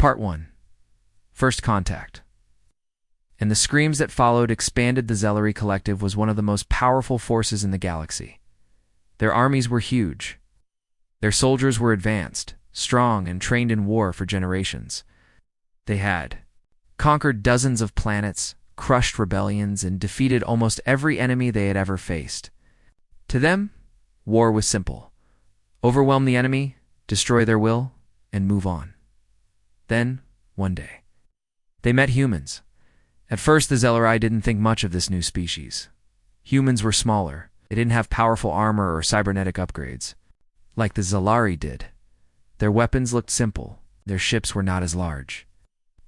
Part 1. First Contact. And the screams that followed expanded. The Zellery Collective was one of the most powerful forces in the galaxy. Their armies were huge. Their soldiers were advanced, strong, and trained in war for generations. They had conquered dozens of planets, crushed rebellions, and defeated almost every enemy they had ever faced. To them, war was simple. Overwhelm the enemy, destroy their will, and move on. Then, one day, they met humans. At first, the Zellery didn't think much of this new species. Humans were smaller. They didn't have powerful armor or cybernetic upgrades, like the Zellery did. Their weapons looked simple. Their ships were not as large.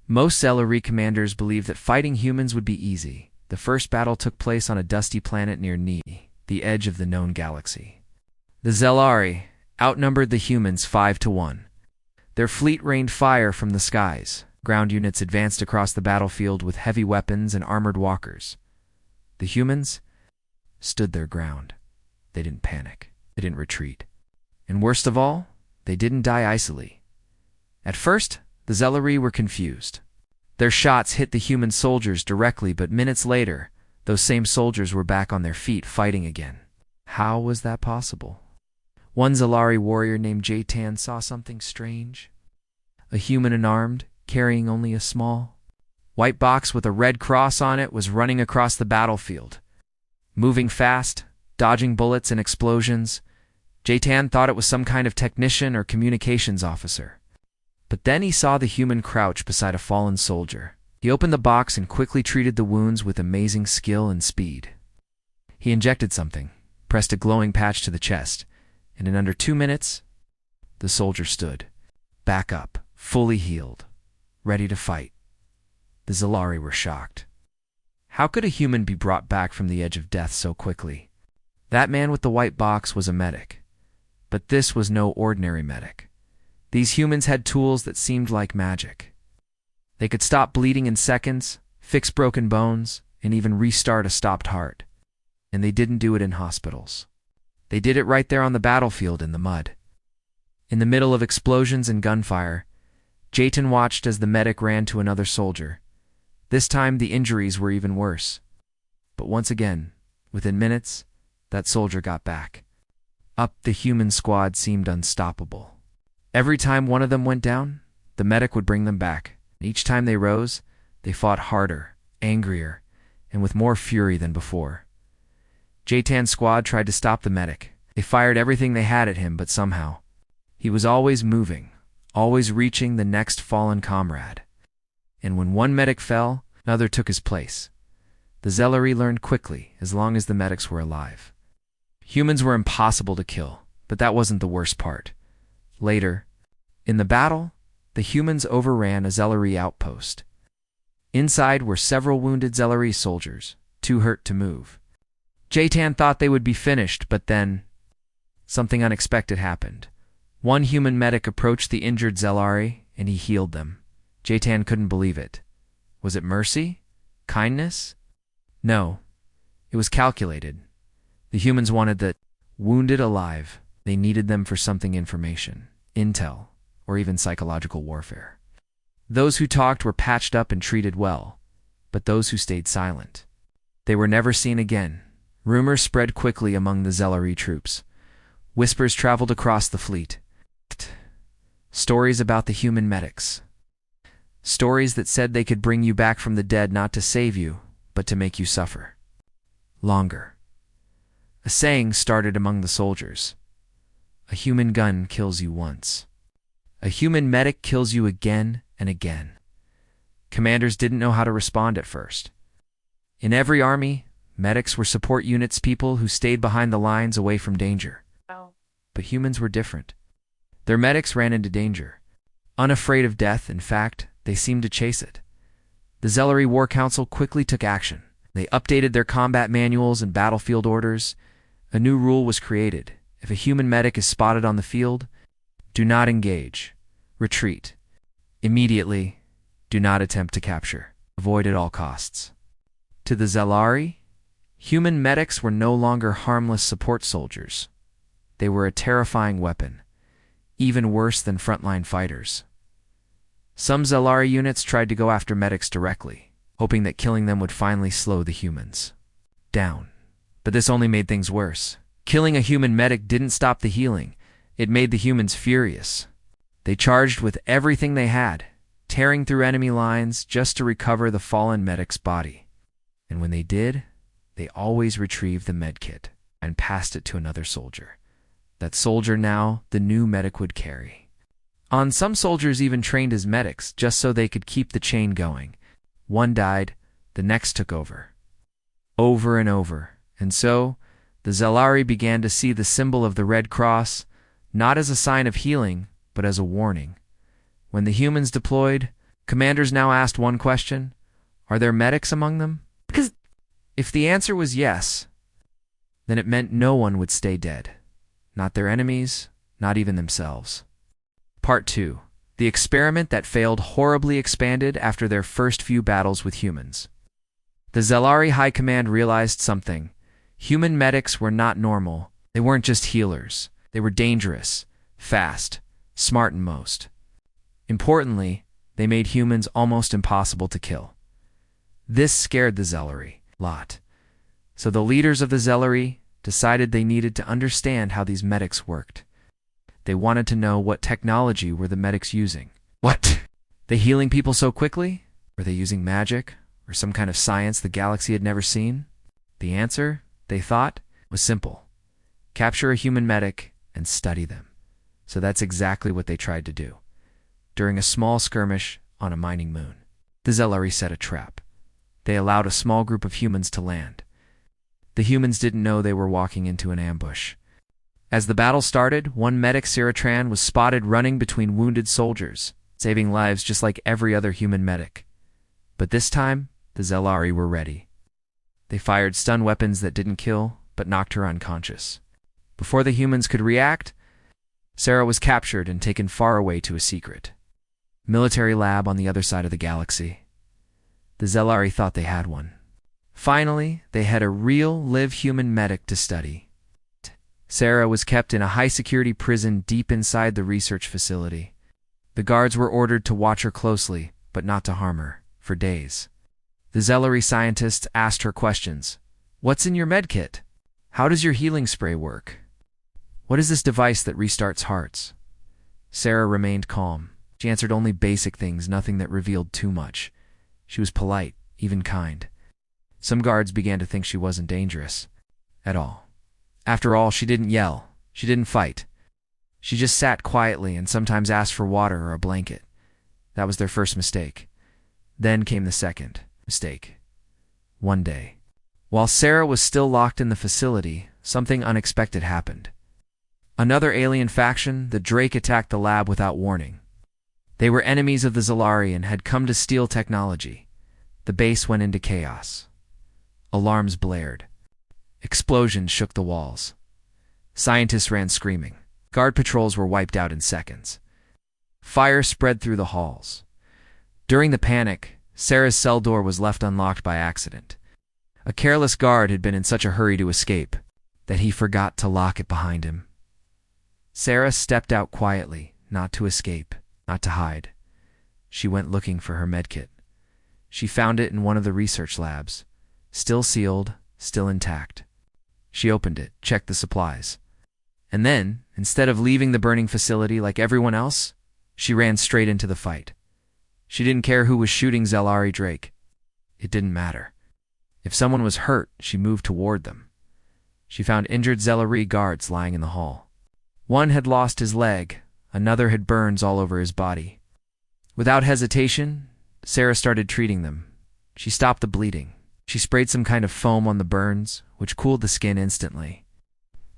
Most Zellery commanders believed that fighting humans would be easy. The first battle took place on a dusty planet near Ni, the edge of the known galaxy. The Zellery outnumbered the humans 5-1. Their fleet rained fire from the skies. Ground units advanced across the battlefield with heavy weapons and armored walkers. The humans stood their ground. They didn't panic. They didn't retreat. And worst of all, they didn't die icily. At first, the Zellery were confused. Their shots hit the human soldiers directly, but minutes later, those same soldiers were back on their feet fighting again. How was that possible? One Zellery warrior named Jatan saw something strange. A human unarmed, carrying only a small white box with a red cross on it, was running across the battlefield. Moving fast, dodging bullets and explosions, Jatan thought it was some kind of technician or communications officer. But then he saw the human crouch beside a fallen soldier. He opened the box and quickly treated the wounds with amazing skill and speed. He injected something, pressed a glowing patch to the chest, and in under 2 minutes, the soldier stood, back up, fully healed, ready to fight. The Zellery were shocked. How could a human be brought back from the edge of death so quickly? That man with the white box was a medic. But this was no ordinary medic. These humans had tools that seemed like magic. They could stop bleeding in seconds, fix broken bones, and even restart a stopped heart. And they didn't do it in hospitals. They did it right there on the battlefield in the mud. In the middle of explosions and gunfire, Jatan watched as the medic ran to another soldier. This time the injuries were even worse. But once again, within minutes, that soldier got back. Up, the human squad seemed unstoppable. Every time one of them went down, the medic would bring them back. Each time they rose, they fought harder, angrier, and with more fury than before. Jatan's squad tried to stop the medic. They fired everything they had at him, but somehow, he was always moving, always reaching the next fallen comrade. And when one medic fell, another took his place. The Zellery learned quickly, as long as the medics were alive. Humans were impossible to kill, but that wasn't the worst part. Later, in the battle, the humans overran a Zellery outpost. Inside were several wounded Zellery soldiers, too hurt to move. Jatan thought they would be finished, but then something unexpected happened. One human medic approached the injured Zellery, and he healed them. Jatan couldn't believe it. Was it mercy? Kindness? No. It was calculated. The humans wanted the wounded alive. They needed them for something: information, intel, or even psychological warfare. Those who talked were patched up and treated well, but those who stayed silent, they were never seen again. Rumors spread quickly among the Zellery troops. Whispers traveled across the fleet. Stories about the human medics. Stories that said they could bring you back from the dead not to save you, but to make you suffer longer. A saying started among the soldiers. A human gun kills you once. A human medic kills you again and again. Commanders didn't know how to respond at first. In every army, medics were support units, people who stayed behind the lines away from danger. But humans were different. Their medics ran into danger. Unafraid of death, in fact, they seemed to chase it. The Zellery War Council quickly took action. They updated their combat manuals and battlefield orders. A new rule was created. If a human medic is spotted on the field, do not engage. Retreat. Immediately, do not attempt to capture. Avoid at all costs. To the Zellery, human medics were no longer harmless support soldiers. They were a terrifying weapon, even worse than frontline fighters. Some Zelari units tried to go after medics directly, hoping that killing them would finally slow the humans down. But this only made things worse. Killing a human medic didn't stop the healing. It made the humans furious. They charged with everything they had, tearing through enemy lines just to recover the fallen medic's body. And when they did, they always retrieved the medkit and passed it to another soldier. That soldier now the new medic would carry. Some soldiers even trained as medics just so they could keep the chain going. One died, the next took over. Over and over. And so, the Zelari began to see the symbol of the Red Cross, not as a sign of healing, but as a warning. When the humans deployed, commanders now asked one question: are there medics among them? Because if the answer was yes, then it meant no one would stay dead. Not their enemies, not even themselves. Part 2. The experiment that failed horribly expanded after their first few battles with humans. The Zelari High Command realized something. Human medics were not normal. They weren't just healers. They were dangerous, fast, smart and most. Importantly, they made humans almost impossible to kill. This scared the Zelari a lot. So the leaders of the Zelari decided they needed to understand how these medics worked. They wanted to know what technology were the medics using. What? They healing people so quickly? Were they using magic or some kind of science the galaxy had never seen? The answer, they thought, was simple. Capture a human medic and study them. So that's exactly what they tried to do. During a small skirmish on a mining moon, the Zelari set a trap. They allowed a small group of humans to land. The humans didn't know they were walking into an ambush. As the battle started, one medic, Siratran, was spotted running between wounded soldiers, saving lives just like every other human medic. But this time, the Zelari were ready. They fired stun weapons that didn't kill, but knocked her unconscious. Before the humans could react, Sarah was captured and taken far away to a secret military lab on the other side of the galaxy. The Zelari thought they had one. Finally, they had a real, live human medic to study. Sarah was kept in a high-security prison deep inside the research facility. The guards were ordered to watch her closely, but not to harm her, for days. The Zelari scientists asked her questions. What's in your medkit? How does your healing spray work? What is this device that restarts hearts? Sarah remained calm. She answered only basic things, nothing that revealed too much. She was polite, even kind. Some guards began to think she wasn't dangerous at all. After all, she didn't yell. She didn't fight. She just sat quietly and sometimes asked for water or a blanket. That was their first mistake. Then came the second mistake. One day, while Sarah was still locked in the facility, something unexpected happened. Another alien faction, the Drake, attacked the lab without warning. They were enemies of the Zelari and had come to steal technology. The base went into chaos. Alarms blared. Explosions shook the walls. Scientists ran screaming. Guard patrols were wiped out in seconds. Fire spread through the halls. During the panic, Sarah's cell door was left unlocked by accident. A careless guard had been in such a hurry to escape that he forgot to lock it behind him. Sarah stepped out quietly, not to escape, not to hide. She went looking for her medkit. She found it in one of the research labs, still sealed, still intact. She opened it, checked the supplies. And then, instead of leaving the burning facility like everyone else, she ran straight into the fight. She didn't care who was shooting Zelari Drake. It didn't matter. If someone was hurt, she moved toward them. She found injured Zelari guards lying in the hall. One had lost his leg, another had burns all over his body. Without hesitation, Sarah started treating them. She stopped the bleeding. She sprayed some kind of foam on the burns, which cooled the skin instantly.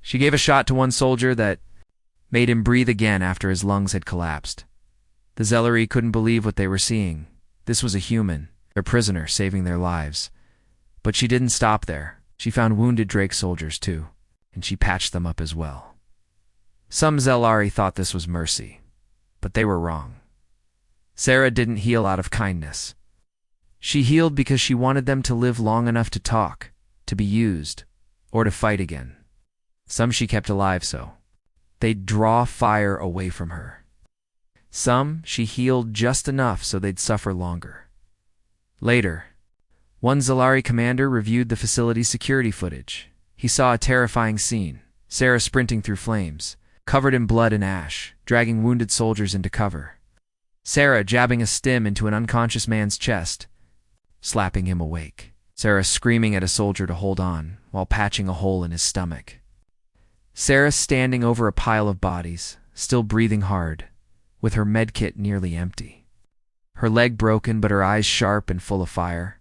She gave a shot to one soldier that made him breathe again after his lungs had collapsed. The Zelari couldn't believe what they were seeing. This was a human, their prisoner, saving their lives. But she didn't stop there. She found wounded Drake soldiers too, and she patched them up as well. Some Zelari thought this was mercy, but they were wrong. Sarah didn't heal out of kindness. She healed because she wanted them to live long enough to talk, to be used, or to fight again. Some she kept alive so they'd draw fire away from her. Some she healed just enough so they'd suffer longer. Later, one Zalari commander reviewed the facility's security footage. He saw a terrifying scene: Sarah sprinting through flames, covered in blood and ash, dragging wounded soldiers into cover. Sarah jabbing a stim into an unconscious man's chest, slapping him awake. Sarah screaming at a soldier to hold on while patching a hole in his stomach. Sarah standing over a pile of bodies, still breathing hard, with her medkit nearly empty. Her leg broken but her eyes sharp and full of fire.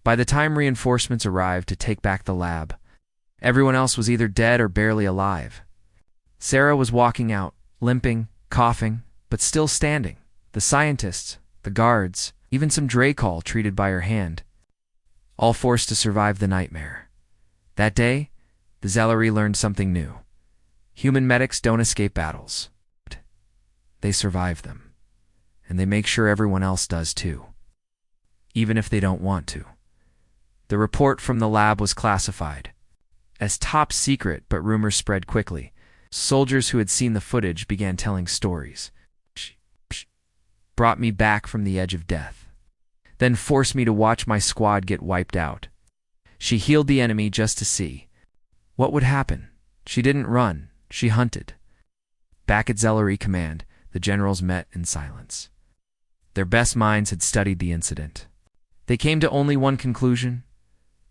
By the time reinforcements arrived to take back the lab, everyone else was either dead or barely alive. Sarah was walking out, limping, coughing, but still standing. The scientists, the guards, even some Dracol treated by her hand, all forced to survive the nightmare. That day, the Zalari learned something new. Human medics don't escape battles. They survive them. And they make sure everyone else does too, even if they don't want to. The report from the lab was classified as top secret, but rumors spread quickly. Soldiers who had seen the footage began telling stories. Brought me back from the edge of death, then forced me to watch my squad get wiped out. She healed the enemy just to see what would happen. She didn't run, she hunted. Back at Zalari Command, the generals met in silence. Their best minds had studied the incident. They came to only one conclusion: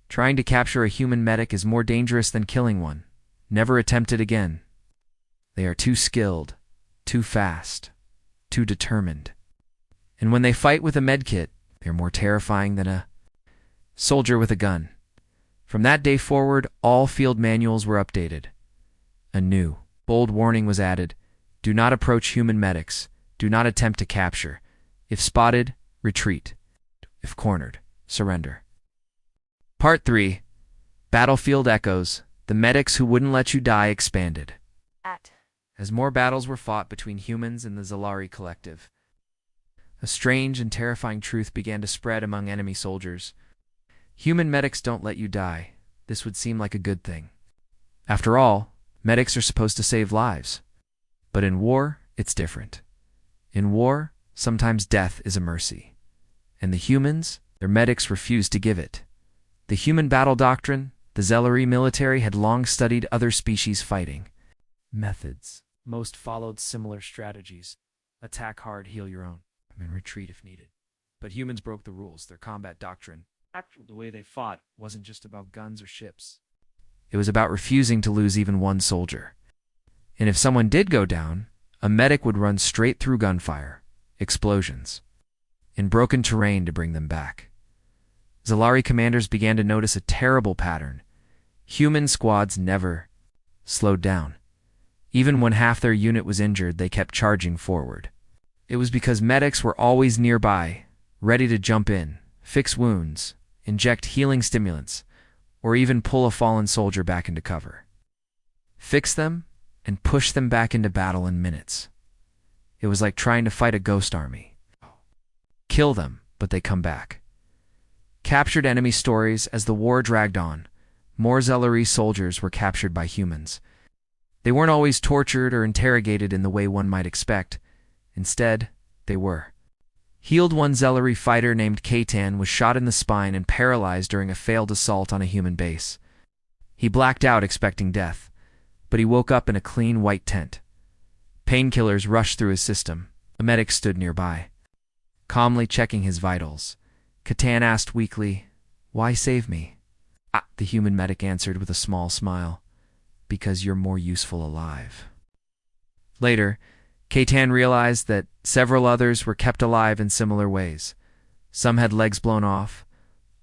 trying to capture a human medic is more dangerous than killing one. Never attempt it again. They are too skilled, too fast, too determined. And when they fight with a medkit, they're more terrifying than a soldier with a gun. From that day forward, all field manuals were updated. A new, bold warning was added: do not approach human medics. Do not attempt to capture. If spotted, retreat. If cornered, surrender. Part 3. Battlefield Echoes. The medics who wouldn't let you die expanded. As more battles were fought between humans and the Zalari collective, a strange and terrifying truth began to spread among enemy soldiers. Human medics don't let you die. This would seem like a good thing. After all, medics are supposed to save lives. But in war, it's different. In war, sometimes death is a mercy. And the humans, their medics refused to give it. The human battle doctrine, the Zalari military had long studied other species fighting methods. Most followed similar strategies. Attack hard, heal your own, and retreat if needed. But humans broke the rules. Their combat doctrine, the way they fought, wasn't just about guns or ships. It was about refusing to lose even one soldier. And if someone did go down, a medic would run straight through gunfire, explosions, in broken terrain to bring them back. Zalari commanders began to notice a terrible pattern. Human squads never slowed down. Even when half their unit was injured, they kept charging forward. It was because medics were always nearby, ready to jump in, fix wounds, inject healing stimulants, or even pull a fallen soldier back into cover. Fix them and push them back into battle in minutes. It was like trying to fight a ghost army. Kill them, but they come back. Captured enemy stories. As the war dragged on, more Zalari soldiers were captured by humans. They weren't always tortured or interrogated in the way one might expect. Instead, they were. Healed one Zalari fighter named Katan was shot in the spine and paralyzed during a failed assault on a human base. He blacked out expecting death, but he woke up in a clean white tent. Painkillers rushed through his system. A medic stood nearby, calmly checking his vitals. Katan asked weakly, "Why save me?" The human medic answered with a small smile, "Because you're more useful alive." Later, Katan realized that several others were kept alive in similar ways. Some had legs blown off,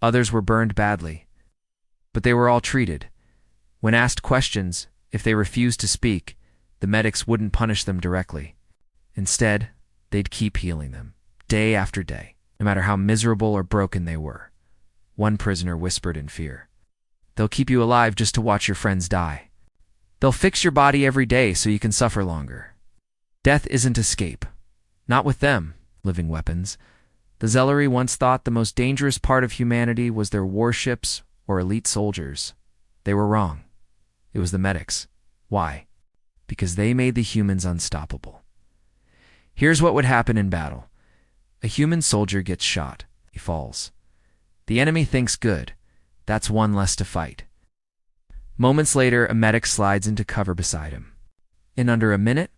others were burned badly. But they were all treated. When asked questions, if they refused to speak, the medics wouldn't punish them directly. Instead, they'd keep healing them, day after day, no matter how miserable or broken they were. One prisoner whispered in fear, "They'll keep you alive just to watch your friends die. They'll fix your body every day so you can suffer longer." Death isn't escape. Not with them, living weapons. The Zalari once thought the most dangerous part of humanity was their warships or elite soldiers. They were wrong. It was the medics. Why? Because they made the humans unstoppable. Here's what would happen in battle. A human soldier gets shot. He falls. The enemy thinks good. That's one less to fight. Moments later, a medic slides into cover beside him. In under a minute,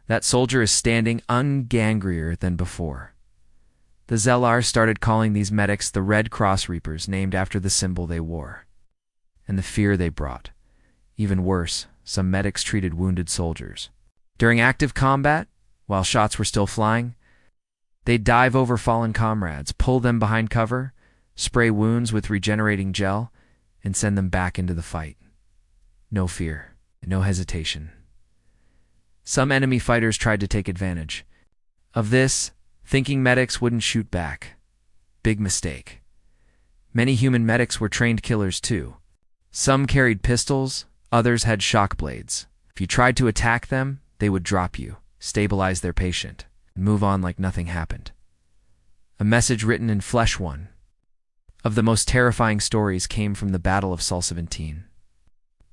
that soldier is standing ungangrier than before. The Zellar started calling these medics the Red Cross Reapers, named after the symbol they wore. And the fear they brought. Even worse, some medics treated wounded soldiers. During active combat, while shots were still flying, they'd dive over fallen comrades, pull them behind cover, spray wounds with regenerating gel, and send them back into the fight. No fear, no hesitation. Some enemy fighters tried to take advantage of this, thinking medics wouldn't shoot back. Big mistake. Many human medics were trained killers too. Some carried pistols, others had shock blades. If you tried to attack them, they would drop you, stabilize their patient, and move on like nothing happened. A message written in flesh. One of the most terrifying stories came from the Battle of Sol 17.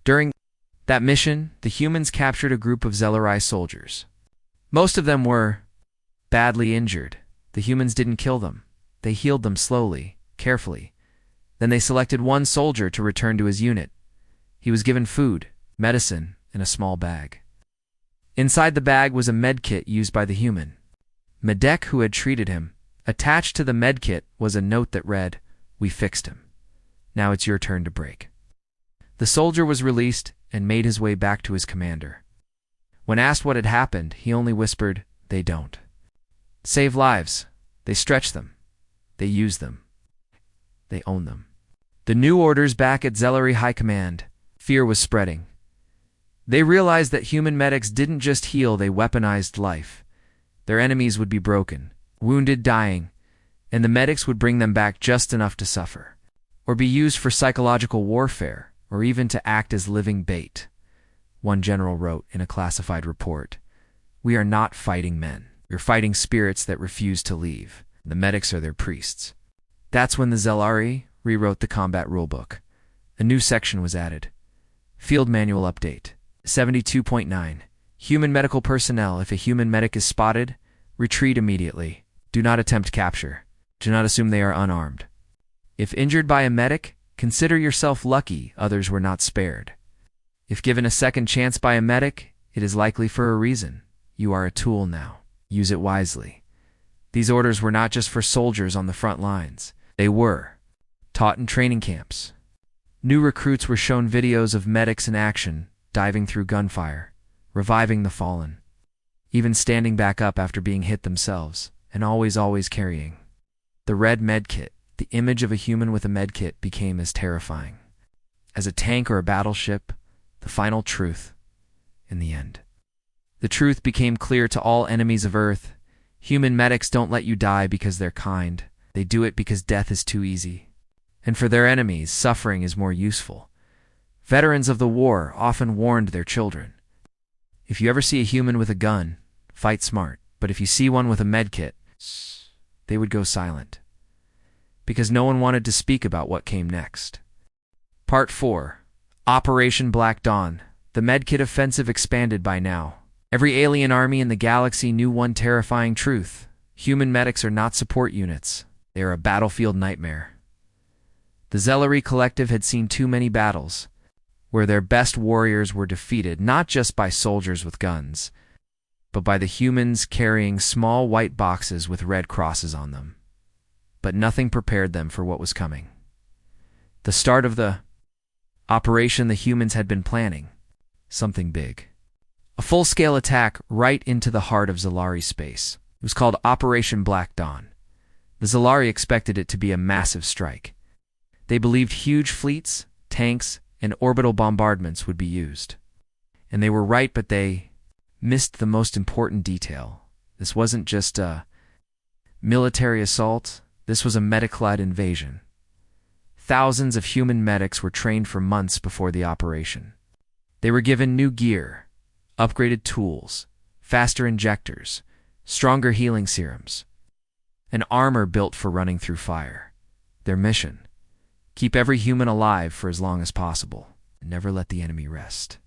During that mission, the humans captured a group of Zelari soldiers. Most of them were badly injured. The humans didn't kill them. They healed them slowly, carefully. Then they selected one soldier to return to his unit. He was given food, medicine, and a small bag. Inside the bag was a medkit used by the human. Medek, who had treated him. Attached to the medkit was a note that read, "We fixed him. Now it's your turn to break." The soldier was released and made his way back to his commander. When asked what had happened, he only whispered, "They don't save lives. They stretch them. They use them. They own them." The new orders back at Zelari High Command. Fear was spreading. They realized that human medics didn't just heal, they weaponized life. Their enemies would be broken, wounded, dying, and the medics would bring them back just enough to suffer, or be used for psychological warfare, or even to act as living bait. One general wrote in a classified report, "We are not fighting men. We're fighting spirits that refuse to leave. The medics are their priests." That's when the Zelari rewrote the combat rulebook. A new section was added. Field Manual Update 72.9. Human medical personnel. If a human medic is spotted, retreat immediately. Do not attempt capture. Do not assume they are unarmed. If injured by a medic, consider yourself lucky others were not spared. If given a second chance by a medic, it is likely for a reason. You are a tool now. Use it wisely. These orders were not just for soldiers on the front lines. They were taught in training camps. New recruits were shown videos of medics in action, diving through gunfire, reviving the fallen, even standing back up after being hit themselves, and always carrying the red medkit. The image of a human with a medkit became as terrifying as a tank or a battleship. The final truth in the end. The truth became clear to all enemies of Earth. Human medics don't let you die because they're kind. They do it because death is too easy. And for their enemies, suffering is more useful. Veterans of the war often warned their children. If you ever see a human with a gun, fight smart. But if you see one with a medkit, they would go silent. Because no one wanted to speak about what came next. Part 4. Operation Black Dawn. The medkit offensive expanded by now. Every alien army in the galaxy knew one terrifying truth. Human medics are not support units. They are a battlefield nightmare. The Zelari Collective had seen too many battles, where their best warriors were defeated not just by soldiers with guns, but by the humans carrying small white boxes with red crosses on them. But nothing prepared them for what was coming. The start of the operation the humans had been planning. Something big. A full-scale attack right into the heart of Zelari space. It was called Operation Black Dawn. The Zelari expected it to be a massive strike. They believed huge fleets, tanks, and orbital bombardments would be used. And they were right, but they missed the most important detail. This wasn't just a military assault. This was a medic-led invasion. Thousands of human medics were trained for months before the operation. They were given new gear, upgraded tools, faster injectors, stronger healing serums, and armor built for running through fire. Their mission: keep every human alive for as long as possible, and never let the enemy rest.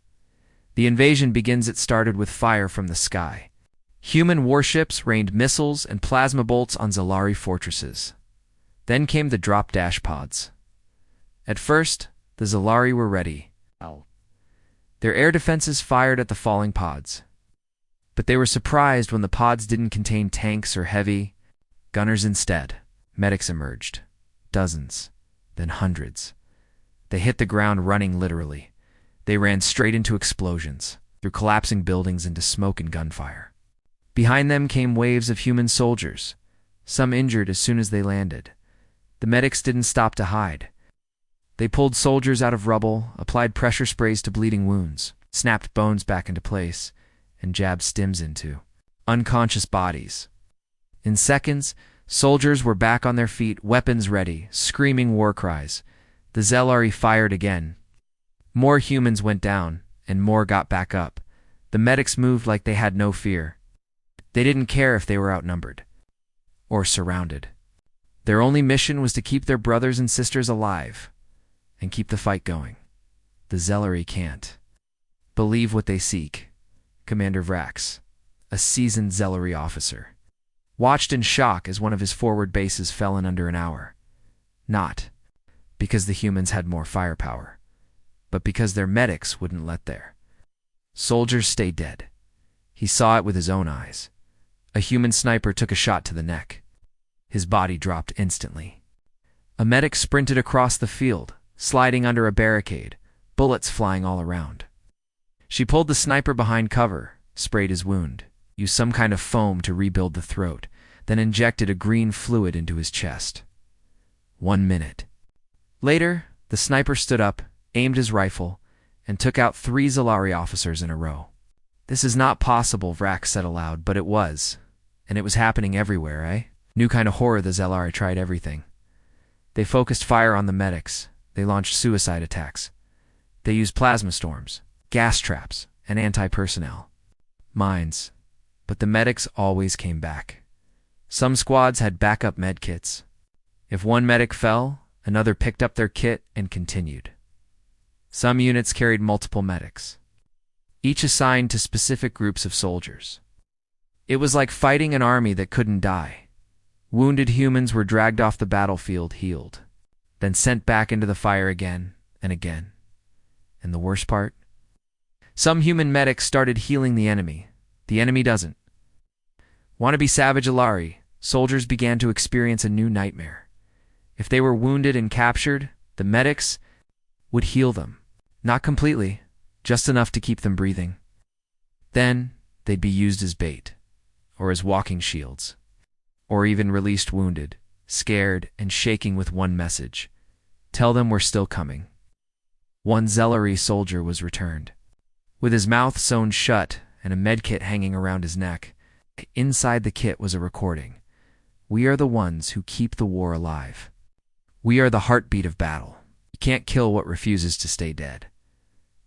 The invasion begins. It started with fire from the sky. Human warships rained missiles and plasma bolts on Zalari fortresses. Then came the drop-dash pods. At first, the Zalari were ready. Their air defenses fired at the falling pods. But they were surprised when the pods didn't contain tanks or heavy gunners instead. Medics emerged. Dozens, then hundreds. They hit the ground running literally. They ran straight into explosions, through collapsing buildings into smoke and gunfire. Behind them came waves of human soldiers, some injured as soon as they landed. The medics didn't stop to hide. They pulled soldiers out of rubble, applied pressure sprays to bleeding wounds, snapped bones back into place, and jabbed stims into unconscious bodies. In seconds, soldiers were back on their feet, weapons ready, screaming war cries. The Zalari fired again. More humans went down, and more got back up. The medics moved like they had no fear. They didn't care if they were outnumbered or surrounded. Their only mission was to keep their brothers and sisters alive and keep the fight going. The Zalari can't believe what they seek. Commander Vrax, a seasoned Zalari officer, watched in shock as one of his forward bases fell in under an hour. Not because the humans had more firepower, but because their medics wouldn't let their soldiers stay dead. He saw it with his own eyes. A human sniper took a shot to the neck. His body dropped instantly. A medic sprinted across the field, sliding under a barricade, bullets flying all around. She pulled the sniper behind cover, sprayed his wound, used some kind of foam to rebuild the throat, then injected a green fluid into his chest. 1 minute. Later, the sniper stood up, aimed his rifle, and took out 3 Zalari officers in a row. "This is not possible," Vrax said aloud, but it was. And it was happening everywhere, eh? New kind of horror. The Zalari tried everything. They focused fire on the medics. They launched suicide attacks. They used plasma storms, gas traps, and anti-personnel mines. But the medics always came back. Some squads had backup medkits. If one medic fell, another picked up their kit and continued. Some units carried multiple medics, each assigned to specific groups of soldiers. It was like fighting an army that couldn't die. Wounded humans were dragged off the battlefield healed, then sent back into the fire again and again. And the worst part? Some human medics started healing the enemy. The enemy doesn't. Want to be savage Zalari, soldiers began to experience a new nightmare. If they were wounded and captured, the medics would heal them. Not completely, just enough to keep them breathing. Then they'd be used as bait, or as walking shields, or even released wounded, scared and shaking with one message: tell them we're still coming. One Zalari soldier was returned, with his mouth sewn shut and a medkit hanging around his neck. Inside the kit was a recording. "We are the ones who keep the war alive. We are the heartbeat of battle. You can't kill what refuses to stay dead."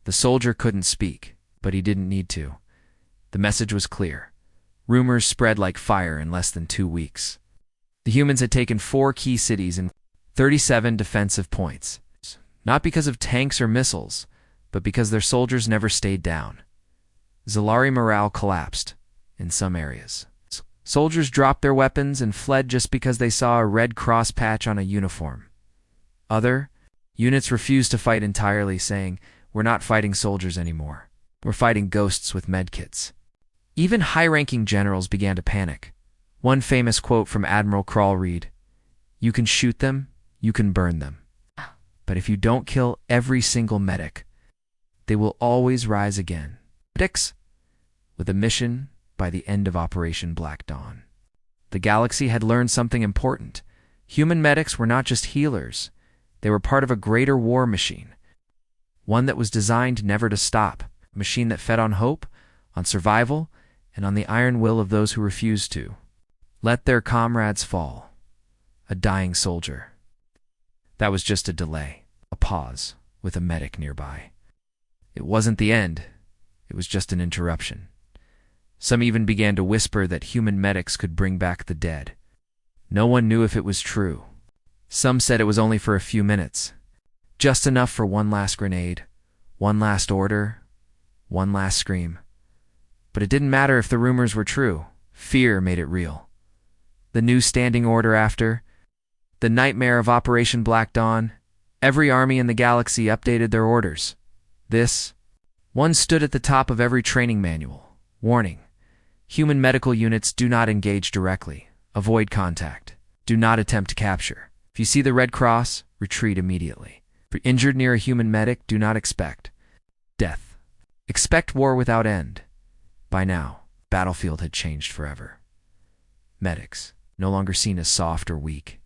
The soldier couldn't speak, but he didn't need to. The message was clear. Rumors spread like fire in less than 2 weeks. The humans had taken 4 key cities and 37 defensive points. Not because of tanks or missiles, but because their soldiers never stayed down. Zalari morale collapsed in some areas. Soldiers dropped their weapons and fled just because they saw a red cross patch on a uniform. Other units refused to fight entirely, saying, "We're not fighting soldiers anymore. We're fighting ghosts with medkits." Even high-ranking generals began to panic. One famous quote from Admiral Krall read, "You can shoot them, you can burn them. But if you don't kill every single medic, they will always rise again." Medics, with a mission by the end of Operation Black Dawn. The galaxy had learned something important. Human medics were not just healers. They were part of a greater war machine. One that was designed never to stop. A machine that fed on hope, on survival, and on the iron will of those who refused to let their comrades fall. A dying soldier. That was just a delay, a pause, with a medic nearby. It wasn't the end. It was just an interruption. Some even began to whisper that human medics could bring back the dead. No one knew if it was true. Some said it was only for a few minutes. Just enough for one last grenade, one last order, one last scream. But it didn't matter if the rumors were true. Fear made it real. The new standing order after the nightmare of Operation Black Dawn, every army in the galaxy updated their orders. This one stood at the top of every training manual. Warning: human medical units do not engage directly. Avoid contact. Do not attempt to capture. If you see the Red Cross, retreat immediately. If you're injured near a human medic, do not expect death. Expect war without end. By now, the battlefield had changed forever. Medics, no longer seen as soft or weak.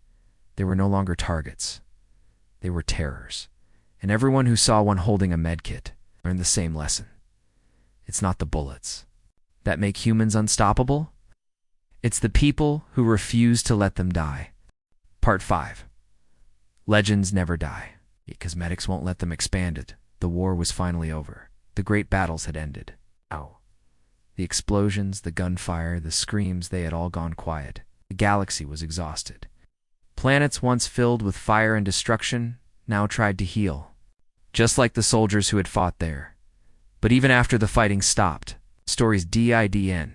They were no longer targets. They were terrors. And everyone who saw one holding a medkit learned the same lesson. It's not the bullets that make humans unstoppable. It's the people who refuse to let them die. Part 5. Legends never die. Because medics won't let them expanded. The war was finally over. The great battles had ended. Ow. The explosions, the gunfire, the screams, they had all gone quiet. The galaxy was exhausted. Planets once filled with fire and destruction now tried to heal, just like the soldiers who had fought there. But even after the fighting stopped, stories didn't.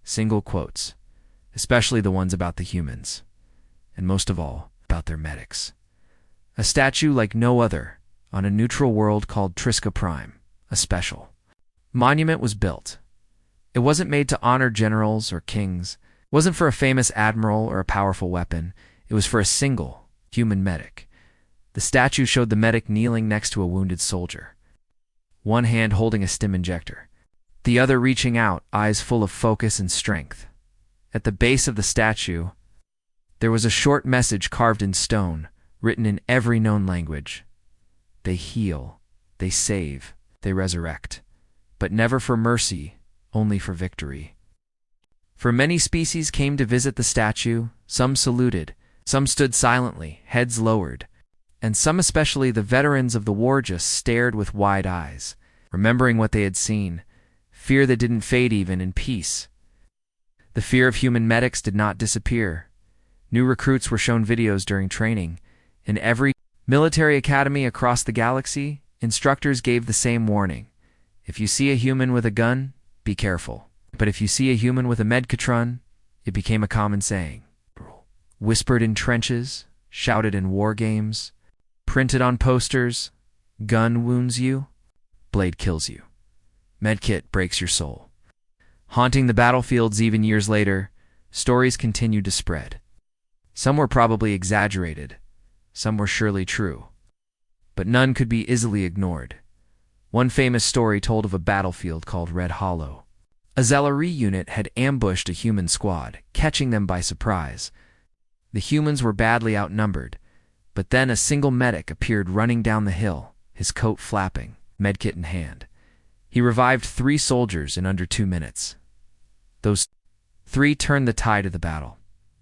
Single quotes, especially the ones about the humans, and most of all, about their medics. A statue like no other on a neutral world called Triska Prime, a special monument was built. It wasn't made to honor generals or kings. It wasn't for a famous admiral or a powerful weapon. It was for a single human medic. The statue showed the medic kneeling next to a wounded soldier, one hand holding a stim injector, the other reaching out, eyes full of focus and strength. At the base of the statue, there was a short message carved in stone, written in every known language. They heal, they save, they resurrect, but never for mercy, only for victory. For many species came to visit the statue, some saluted, some stood silently, heads lowered, and some, especially the veterans of the war, just stared with wide eyes, remembering what they had seen, fear that didn't fade even in peace. The fear of human medics did not disappear. New recruits were shown videos during training. In every military academy across the galaxy, instructors gave the same warning. If you see a human with a gun, be careful. But if you see a human with a medkitron, it became a common saying. Whispered in trenches, shouted in war games, printed on posters, gun wounds you, blade kills you. Medkit breaks your soul. Haunting the battlefields even years later, stories continued to spread. Some were probably exaggerated, some were surely true, but none could be easily ignored. One famous story told of a battlefield called Red Hollow. A Zellery unit had ambushed a human squad, catching them by surprise. The humans were badly outnumbered, but then a single medic appeared running down the hill, his coat flapping, medkit in hand. He revived 3 soldiers in under 2 minutes. Those 3 turned the tide of the battle.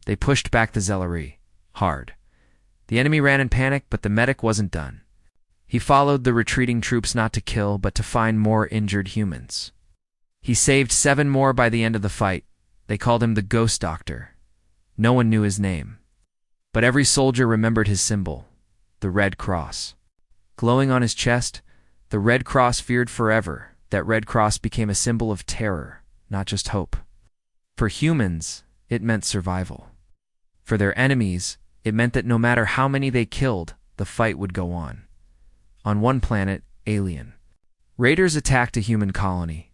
They pushed back the Zellery hard. The enemy ran in panic, but the medic wasn't done. He followed the retreating troops not to kill, but to find more injured humans. He saved 7 more by the end of the fight. They called him the Ghost Doctor. No one knew his name, but every soldier remembered his symbol, the Red Cross. Glowing on his chest, the Red Cross feared forever. That Red Cross became a symbol of terror, not just hope. For humans, it meant survival. For their enemies, it meant that no matter how many they killed, the fight would go on. On one planet, Alien, raiders attacked a human colony.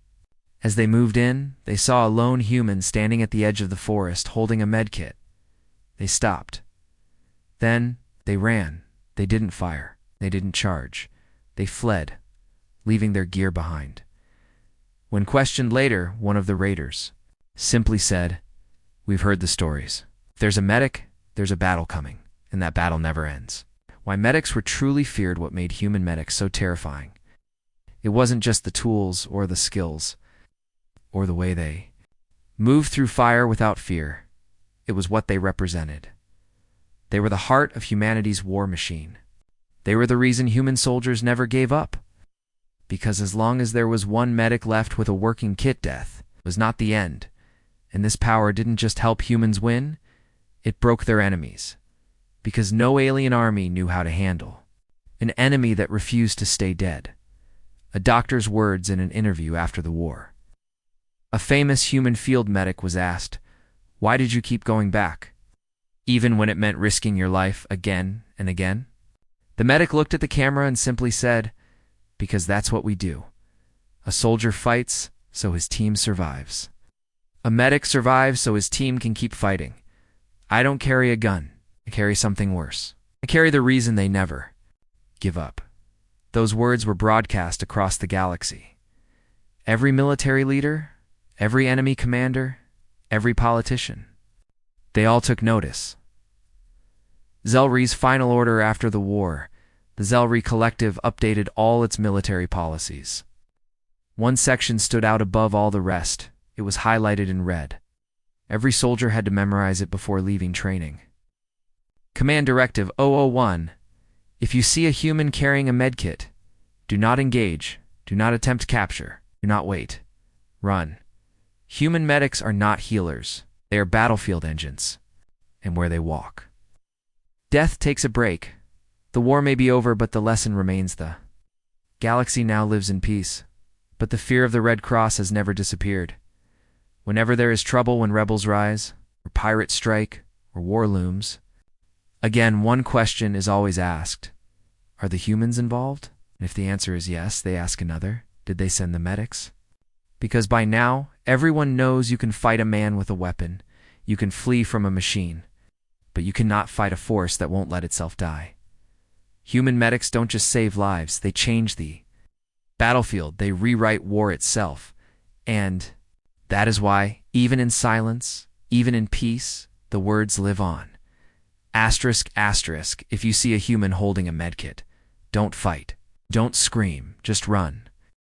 As they moved in, they saw a lone human standing at the edge of the forest holding a medkit. They stopped. Then, they ran. They didn't fire. They didn't charge. They fled, leaving their gear behind. When questioned later, one of the raiders simply said, "We've heard the stories. If there's a medic, there's a battle coming, and that battle never ends." Why medics were truly feared, what made human medics so terrifying. It wasn't just the tools or the skills, or the way they moved through fire without fear. It was what they represented. They were the heart of humanity's war machine. They were the reason human soldiers never gave up. Because as long as there was one medic left with a working kit, death was not the end. And this power didn't just help humans win, it broke their enemies. Because no alien army knew how to handle an enemy that refused to stay dead. A doctor's words in an interview after the war. A famous human field medic was asked, "Why did you keep going back, even when it meant risking your life again and again?" The medic looked at the camera and simply said, "Because that's what we do. A soldier fights, so his team survives. A medic survives so his team can keep fighting. I don't carry a gun. I carry something worse. I carry the reason they never give up." Those words were broadcast across the galaxy. Every military leader, every enemy commander, every politician, they all took notice. Zelri's final order after the war, the Zelri Collective updated all its military policies. One section stood out above all the rest. It was highlighted in red. Every soldier had to memorize it before leaving training. Command Directive 001: if you see a human carrying a medkit, do not engage, do not attempt capture, do not wait. Run. Human medics are not healers. They are battlefield engines. And where they walk, death takes a break. The war may be over, but the lesson remains. The galaxy now lives in peace, but the fear of the Red Cross has never disappeared. Whenever there is trouble, when rebels rise, or pirates strike, or war looms, again, one question is always asked: are the humans involved? And if the answer is yes, they ask another: did they send the medics? Because by now, everyone knows you can fight a man with a weapon, you can flee from a machine, but you cannot fight a force that won't let itself die. Human medics don't just save lives, they change the battlefield, they rewrite war itself. And that is why, even in silence, even in peace, the words live on. Asterisk, asterisk, if you see a human holding a medkit, don't fight, don't scream, just run.